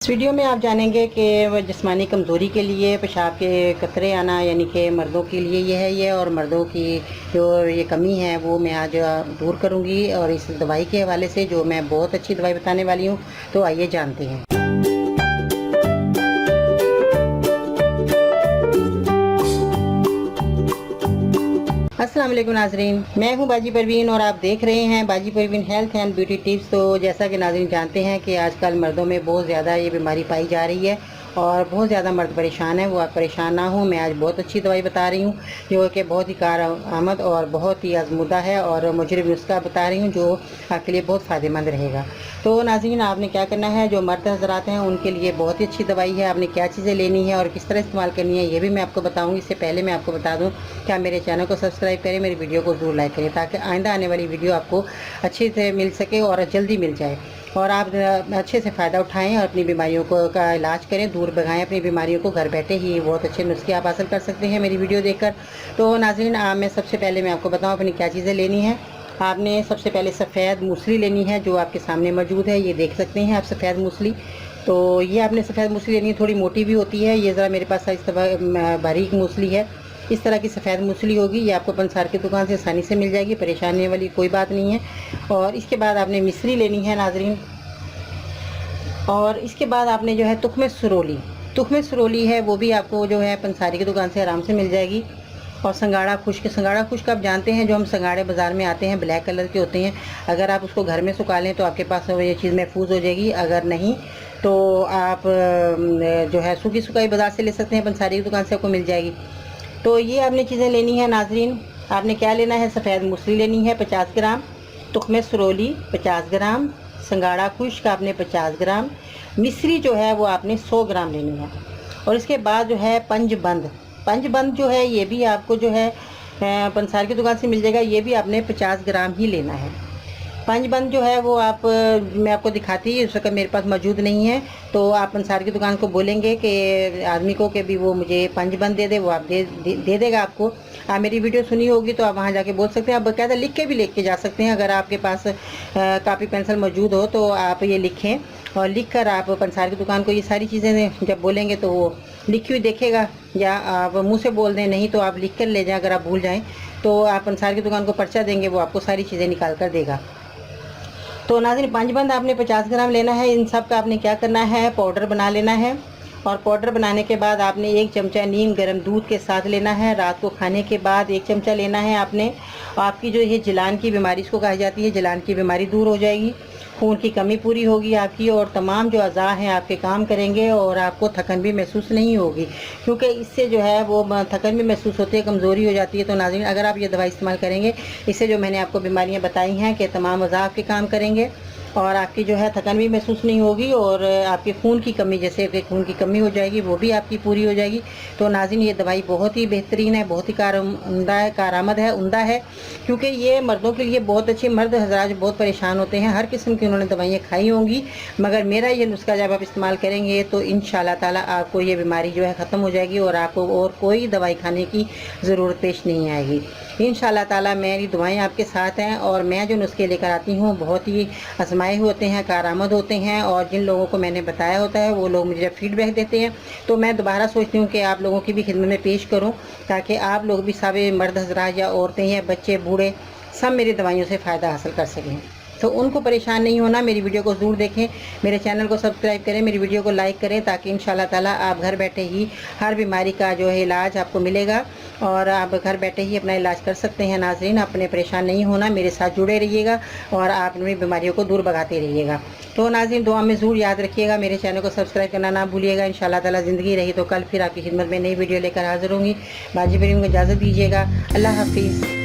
इस वीडियो में आप जानेंगे कि जिस्मानी कमज़ोरी के लिए पेशाब के कतरे आना यानी कि मर्दों के लिए ये है ये, और मर्दों की जो ये कमी है वो मैं आज दूर करूंगी। और इस दवाई के हवाले से जो मैं बहुत अच्छी दवाई बताने वाली हूँ, तो आइए जानते हैं। अस्सलाम वालेकुम नाजरीन, मैं हूं बाजी परवीन और आप देख रहे हैं बाजी Parveen health and beauty tips. तो जैसा कि नाजरीन जानते हैं कि आजकल मर्दों में बहुत ज़्यादा ये बीमारी पाई जा रही है और बहुत ज़्यादा मर्द परेशान है। वो आप परेशान ना हो, मैं आज बहुत अच्छी दवाई बता रही हूँ जो कि बहुत ही कारआमद और बहुत ही आजमुदा है और मुजरब नुस्खा बता रही हूँ जो आपके लिए बहुत फ़ायदेमंद रहेगा। तो नाज़रीन, आपने क्या करना है, जो मर्द हज़रात हैं उनके लिए बहुत ही अच्छी दवाई है। आपने क्या चीज़ें लेनी है और किस तरह इस्तेमाल करनी है ये भी मैं आपको बताऊँगी। इससे पहले मैं आपको बता दूँ कि आप मेरे चैनल को सब्सक्राइब करें, मेरी वीडियो को ज़रूर लाइक करें ताकि आइंदा आने वाली वीडियो आपको अच्छे से मिल सके और जल्दी मिल जाए और आप अच्छे से फ़ायदा उठाएं और अपनी बीमारियों का इलाज करें, दूर भगाएं अपनी बीमारियों को। घर बैठे ही बहुत अच्छे नुस्खे आप हासिल कर सकते हैं मेरी वीडियो देखकर। तो नाज़रीन, मैं सबसे पहले मैं आपको बताऊं अपनी क्या चीज़ें लेनी है। आपने सबसे पहले सफ़ेद मूसली लेनी है जो आपके सामने मौजूद है, ये देख सकते हैं आप सफ़ेद मूसली। तो ये आपने सफ़ेद मूसली लेनी है, थोड़ी मोटी भी होती है। ये ज़रा मेरे पास इस तरह बारीक मूसली है, इस तरह की सफ़ेद मूसली होगी। ये आपको पंसार की दुकान से आसानी से मिल जाएगी, परेशानी वाली कोई बात नहीं है। और इसके बाद आपने मिश्री लेनी है नाजरीन, और इसके बाद आपने जो है तुख्मे सुरोली है, वो भी आपको जो है पंसारी की दुकान से आराम से मिल जाएगी। और संगाड़ा खुश्क आप जानते हैं, जो हम संगाड़े बाज़ार में आते हैं ब्लैक कलर के होते हैं। अगर आप उसको घर में सुखा लें तो आपके पास ये चीज़ महफूज हो जाएगी। अगर नहीं तो आप जो है सूखी सुखाई बाज़ार से ले सकते हैं, पंसारी की दुकान से आपको मिल जाएगी। तो ये आपने चीज़ें लेनी है नाजरीन। आपने क्या लेना है, सफ़ेद मूसली लेनी है 50 ग्राम, तुख्मे सुरोली 50 ग्राम, संगाड़ा खुश्क आपने 50 ग्राम, मिश्री जो है वो आपने 100 ग्राम लेनी है। और इसके बाद जो है पंजबंद जो है ये भी आपको जो है पंसार की दुकान से मिल जाएगा, ये भी आपने 50 ग्राम ही लेना है। पंजबंद जो है वो मैं आपको दिखाती है, उस वक्त मेरे पास मौजूद नहीं है। तो आप पंसार की दुकान को बोलेंगे कि आदमी को कि भी वो मुझे पंजबंद दे दे, वो आप दे देगा आपको। आप मेरी वीडियो सुनी होगी तो आप वहाँ जाके बोल सकते हैं। आप बाकायदा लिख के भी लेके जा सकते हैं, अगर आपके पास कापी पेंसिल मौजूद हो तो आप ये लिखें और लिख कर आप पंसार की दुकान को ये सारी चीज़ें जब बोलेंगे तो वो लिखी हुई देखेगा, या आप मुँह से बोल दें, नहीं तो आप लिख कर ले जाएं। अगर आप भूल जाएँ तो आप पंसार की दुकान को पर्चा देंगे, वो आपको सारी चीज़ें निकाल कर देगा। तो नाज़रीन, पंजबंद आपने 50 ग्राम लेना है। इन सब का आपने क्या करना है, पाउडर बना लेना है। और पाउडर बनाने के बाद आपने 1 चमचा नीम गर्म दूध के साथ लेना है। रात को खाने के बाद 1 चमचा लेना है आपने। आपकी जो ये जलान की बीमारी इसको कहा जाती है, जलान की बीमारी दूर हो जाएगी, खून की कमी पूरी होगी आपकी, और तमाम जो अज़ा हैं आपके काम करेंगे और आपको थकन भी महसूस नहीं होगी, क्योंकि इससे जो है वो थकन भी महसूस होती है, कमज़ोरी हो जाती है। तो नाज़रीन, अगर आप ये दवाई इस्तेमाल करेंगे, इससे जो मैंने आपको बीमारियाँ बताई हैं कि तमाम अज़ा आपके काम करेंगे और आपकी जो है थकन भी महसूस नहीं होगी, और आपके खून की कमी, जैसे कि खून की कमी हो जाएगी, वो भी आपकी पूरी हो जाएगी। तो नाज़रीन, ये दवाई बहुत ही बेहतरीन है, बहुत ही कारआमद है, उम्दा है, क्योंकि ये मर्दों के लिए बहुत अच्छी। मर्द हज़रात बहुत परेशान होते हैं, हर किस्म की उन्होंने दवाइयाँ खाई होंगी, मगर मेरा ये नुस्खा जब आप इस्तेमाल करेंगे तो इंशाअल्लाह ताला आपको ये बीमारी जो है ख़त्म हो जाएगी और आपको और कोई दवाई खाने की ज़रूरत पेश नहीं आएगी इंशाअल्लाह ताला। मेरी दुआएं आपके साथ हैं और मैं जो नुस्खे लेकर आती हूँ बहुत ही आजमाए होते हैं, कारआमद होते हैं, और जिन लोगों को मैंने बताया होता है वो लोग मुझे फीडबैक देते हैं। तो मैं दोबारा सोचती हूँ कि आप लोगों की भी खिदमत में पेश करूँ, ताकि आप लोग भी सारे मर्द हज़रात या औरतें या बच्चे बूढ़े सब मेरी दवाइयों से फ़ायदा हासिल कर सकें। तो उनको परेशान नहीं होना, मेरी वीडियो को ज़रूर देखें, मेरे चैनल को सब्सक्राइब करें, मेरी वीडियो को लाइक करें, ताकि इंशाअल्लाह ताला आप घर बैठे ही हर बीमारी का जो है इलाज आपको मिलेगा और आप घर बैठे ही अपना इलाज कर सकते हैं। नाज़रीन, अपने परेशान नहीं होना, मेरे साथ जुड़े रहिएगा और आप अपनी बीमारियों को दूर भगाते रहिएगा। तो नाज़रीन, दुआ में ज़रूर याद रखिएगा, मेरे चैनल को सब्सक्राइब करना ना भूलिएगा। इंशाअल्लाह ताला ज़िंदगी रही तो कल फिर आपकी खिदमत में नई वीडियो लेकर हाज़िर होंगी। बाजी परवीन को इजाज़त दीजिएगा। अल्लाह हाफिज़।